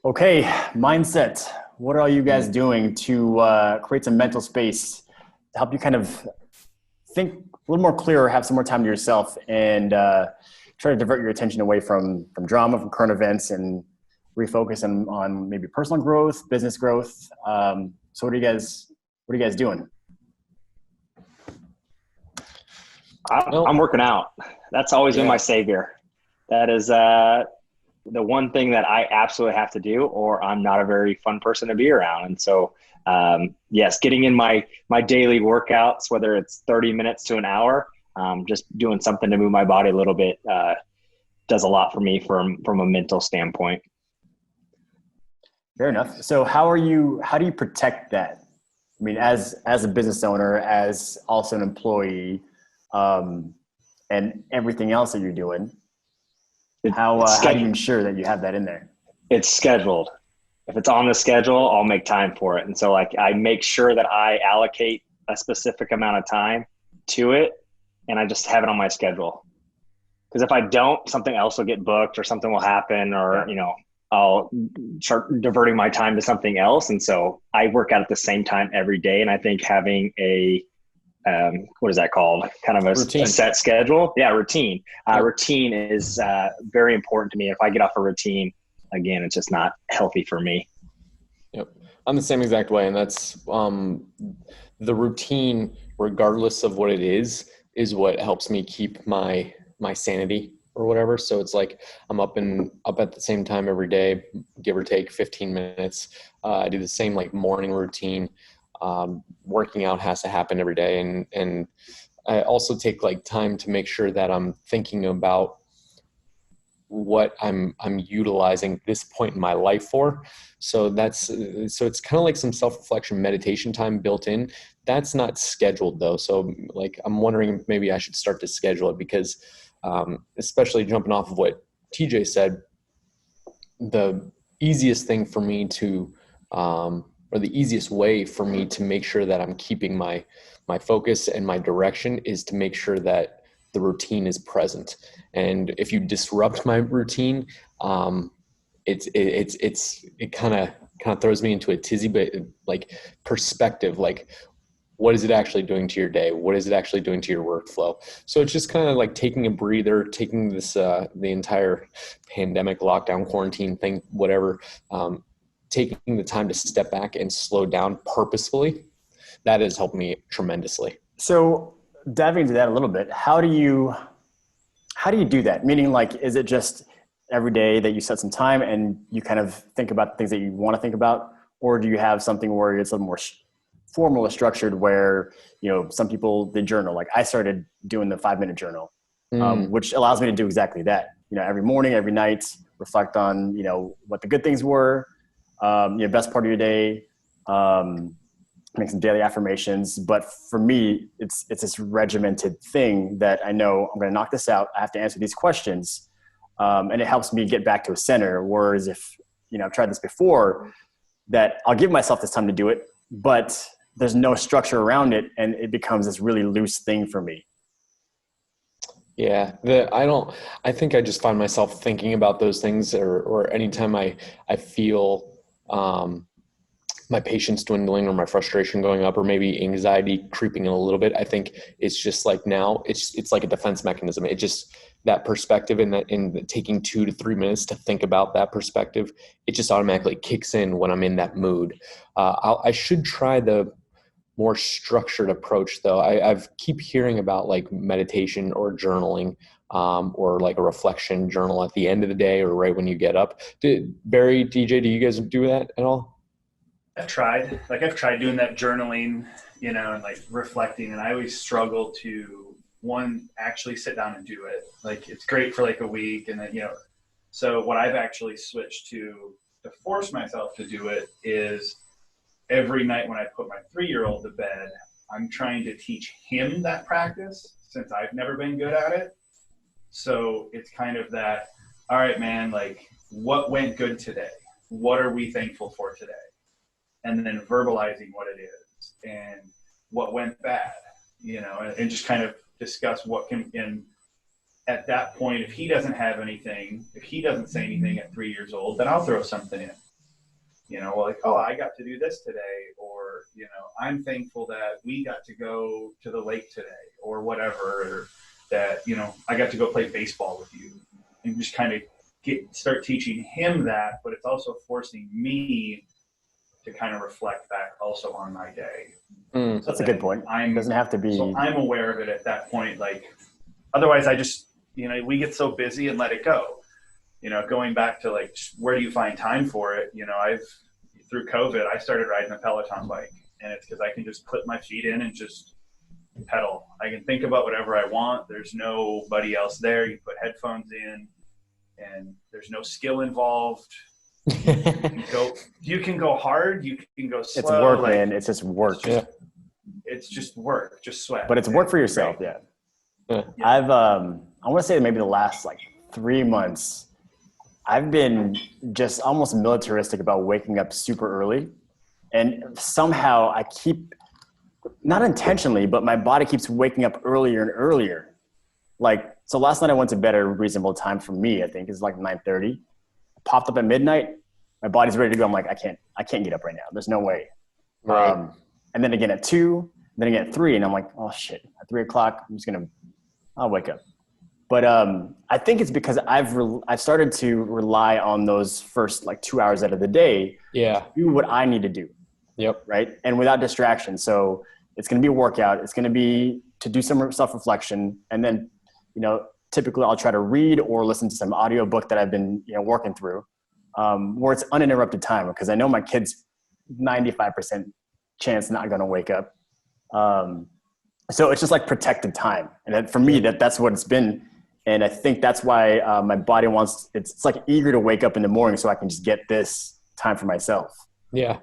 Okay, mindset. What are you guys doing to create some mental space to help you kind of think a little more clear, have some more time to yourself, and try to divert your attention away from drama, from current events, and refocus on maybe personal growth, business growth. So what are you guys doing? I'm Well, working out. That's always been my yeah. savior. That is the one thing that I absolutely have to do, or I'm not a very fun person to be around. And so, yes, getting in my daily workouts, whether it's 30 minutes to an hour, just doing something to move my body a little bit, does a lot for me from a mental standpoint. Fair enough. So how do you protect that? I mean, as a business owner, as also an employee, um, and everything else that you're doing, It's how do you scheduled. ensure that you have that in there? It's scheduled. If it's on the schedule, I'll make time for it. And so like I make sure that I allocate a specific amount of time to it, and I just have it on my schedule. Because if I don't, something else will get booked or something will happen, or, Yeah. I'll start diverting my time to something else. And so I work out at the same time every day. And I think having what is that called? Kind of a Routine. set schedule. Yeah. Routine. Yep. Routine is very important to me. If I get off a routine, again, it's just not healthy for me. Yep. I'm the same exact way. And that's the routine, regardless of what it is what helps me keep my sanity or whatever. So it's like I'm up at the same time every day, give or take 15 minutes. I do the same like morning routine. Working out has to happen every day. And I also take like time to make sure that I'm thinking about what I'm utilizing this point in my life for. So it's kind of like some self-reflection meditation time built in. That's not scheduled though. So like I'm wondering if maybe I should start to schedule it because especially jumping off of what TJ said, the easiest thing for me to or the easiest way for me to make sure that I'm keeping my focus and my direction is to make sure that the routine is present. And if you disrupt my routine, it kind of throws me into a tizzy, but like perspective, like what is it actually doing to your day? What is it actually doing to your workflow? So it's just kind of like taking a breather, taking this the entire pandemic lockdown quarantine thing, whatever, taking the time to step back and slow down purposefully. That has helped me tremendously. So diving into that a little bit, how do you do that? Meaning, like, is it just every day that you set some time and you kind of think about the things that you want to think about, or do you have something where it's a little more formal or structured? Where some people they journal. Like I started doing the 5 minute journal, Mm, which allows me to do exactly that. Every morning, every night, reflect on what the good things were, best part of your day. Um, Make some daily affirmations. But for me, it's this regimented thing that I know I'm going to knock this out. I have to answer these questions, and it helps me get back to a center. Whereas if I've tried this before, that I'll give myself this time to do it, but there's no structure around it, and it becomes this really loose thing for me. yeah, I think I just find myself thinking about those things or anytime I feel, my patience dwindling or my frustration going up or maybe anxiety creeping in a little bit. I think it's just like now it's like a defense mechanism. It just that perspective and that in taking 2 to 3 minutes to think about that perspective, it just automatically kicks in when I'm in that mood. I should try the more structured approach though. I've keep hearing about like meditation or journaling, or like a reflection journal at the end of the day or right when you get up. Barry, DJ, do you guys do that at all? I've tried doing that journaling, and like reflecting, and I always struggle to one actually sit down and do it. Like it's great for like a week, and then So what I've actually switched to force myself to do it is every night when I put my 3-year-old to bed, I'm trying to teach him that practice since I've never been good at it. So it's kind of that, all right, man, like what went good today? What are we thankful for today? And then verbalizing what it is and what went bad, and just kind of discuss what can, and at that point, if he doesn't have anything, if he doesn't say anything at 3 years old, then I'll throw something in. Well, like, oh, I got to do this today, or, I'm thankful that we got to go to the lake today, or whatever, or that, I got to go play baseball with you, and just kind of start teaching him that, but it's also forcing me to kind of reflect back also on my day. So that's a good point. It doesn't have to be. So I'm aware of it at that point. Like, otherwise I just, we get so busy and let it go. Going back to like, where do you find time for it? Through COVID, I started riding a Peloton bike, and it's because I can just put my feet in and just pedal. I can think about whatever I want. There's nobody else there. You put headphones in, and there's no skill involved. You can go hard. You can go slow. It's work, man. It's just work. It's just work. Just sweat. But it's work for yourself. Yeah. I want to say that maybe the last like 3 months, I've been just almost militaristic about waking up super early, and somehow I keep, not intentionally, but my body keeps waking up earlier and earlier. Like, so last night I went to bed at a reasonable time for me. I think it's like 9:30. Popped up at midnight. My body's ready to go. I'm like, I can't get up right now. There's no way. Right. And then again at 2, then again at 3, and I'm like, oh shit, at 3 o'clock, I'll wake up. But I think it's because I've started to rely on those first like 2 hours out of the day to do what I need to do. Yep. Right. And without distraction. So it's going to be a workout. It's going to be to do some self-reflection. And then, typically I'll try to read or listen to some audio book that I've been, working through, where it's uninterrupted time, because I know my kid's 95% chance not going to wake up. So it's just like protected time. And for me, that's what it's been. And I think that's why my body it's like eager to wake up in the morning so I can just get this time for myself. Yeah.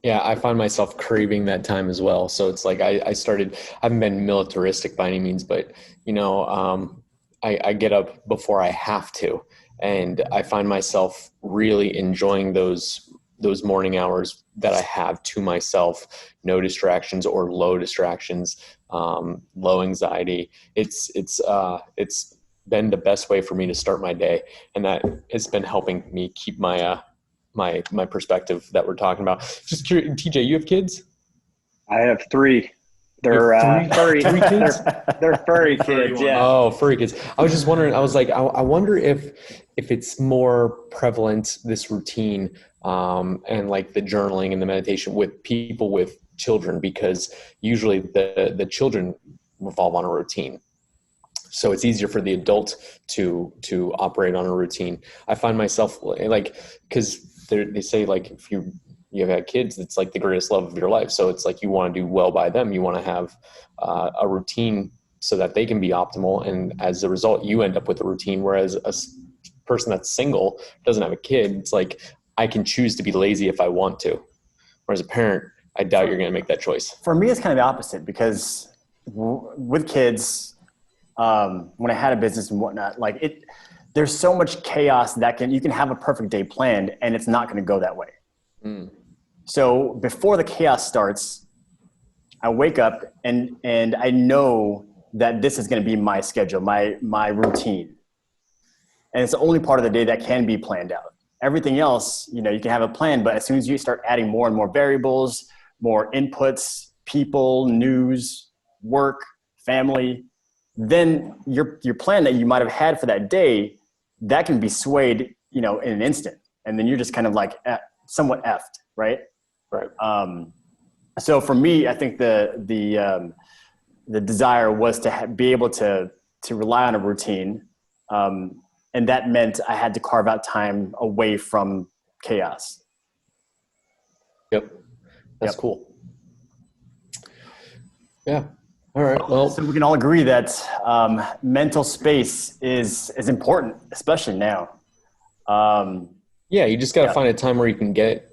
Yeah. I find myself craving that time as well. So it's like, I haven't been militaristic by any means, but I get up before I have to, and I find myself really enjoying those morning hours that I have to myself, no distractions or low distractions, low anxiety. It's been the best way for me to start my day. And that has been helping me keep my perspective that we're talking about. Just curious, TJ, you have kids? I have 3. They're furry. They're furry kids. Yeah. Oh, furry kids. I was just wondering. I was like, I wonder if it's more prevalent, this routine, and like the journaling and the meditation with people with children, because usually the children revolve on a routine. So it's easier for the adult to operate on a routine. I find myself like, because they say like if you've had kids, it's like the greatest love of your life. So it's like you want to do well by them. You want to have a routine so that they can be optimal. And as a result, you end up with a routine. Whereas a person that's single, doesn't have a kid, it's like I can choose to be lazy if I want to. Whereas a parent, I doubt you're going to make that choice. For me, it's kind of the opposite, because with kids, when I had a business and whatnot, like there's so much chaos that you can have a perfect day planned and it's not going to go that way. Mm. So before the chaos starts, I wake up and I know that this is going to be my schedule, my routine. And it's the only part of the day that can be planned out. Everything else, you can have a plan, but as soon as you start adding more and more variables, more inputs, people, news, work, family, then your plan that you might have had for that day, that can be swayed, in an instant. And then you're just kind of like somewhat effed, right? Right. So for me, I think the desire was to be able to rely on a routine. And that meant I had to carve out time away from chaos. Yep. That's cool. Yeah. All right. Well, so we can all agree that mental space is important, especially now. Yeah, you just got to find a time where you can get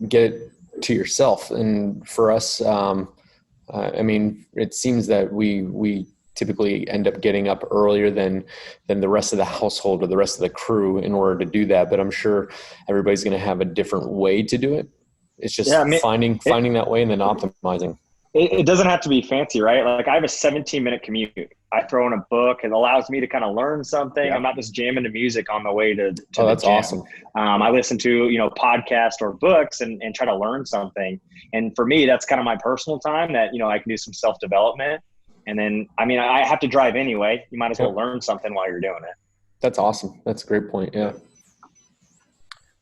it to yourself. And for us, I mean, it seems that we typically end up getting up earlier than the rest of the household or the rest of the crew in order to do that. But I'm sure everybody's going to have a different way to do it. It's just finding that way and then optimizing. it doesn't have to be fancy, right? Like I have a 17-minute commute. I throw in a book. It allows me to kind of learn something. Yeah. I'm not just jamming to music on the way to that's the gym. awesome. I listen to, podcasts or books and try to learn something. And for me, that's kind of my personal time that, I can do some self-development. And then, I have to drive anyway. You might as well learn something while you're doing it. That's awesome. That's a great point. Yeah.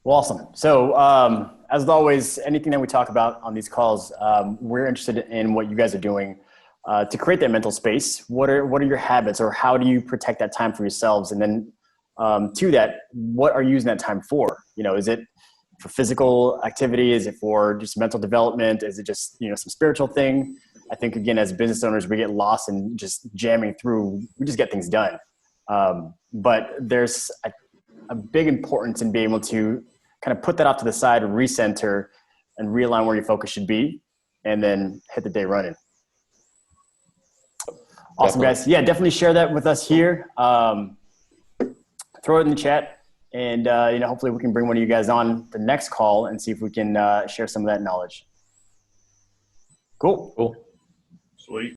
Well, awesome. So as always, anything that we talk about on these calls, we're interested in what you guys are doing to create that mental space. What are your habits, or how do you protect that time for yourselves? And then to that, what are you using that time for? Is it for physical activity? Is it for just mental development? Is it just, some spiritual thing? I think, again, as business owners, we get lost in just jamming through. We just get things done. But there's a big importance in being able to kind of put that off to the side, recenter, and realign where your focus should be, and then hit the day running. Awesome, guys. Yeah, definitely share that with us here. Throw it in the chat, and hopefully we can bring one of you guys on the next call and see if we can share some of that knowledge. Cool. Cool. Sweet.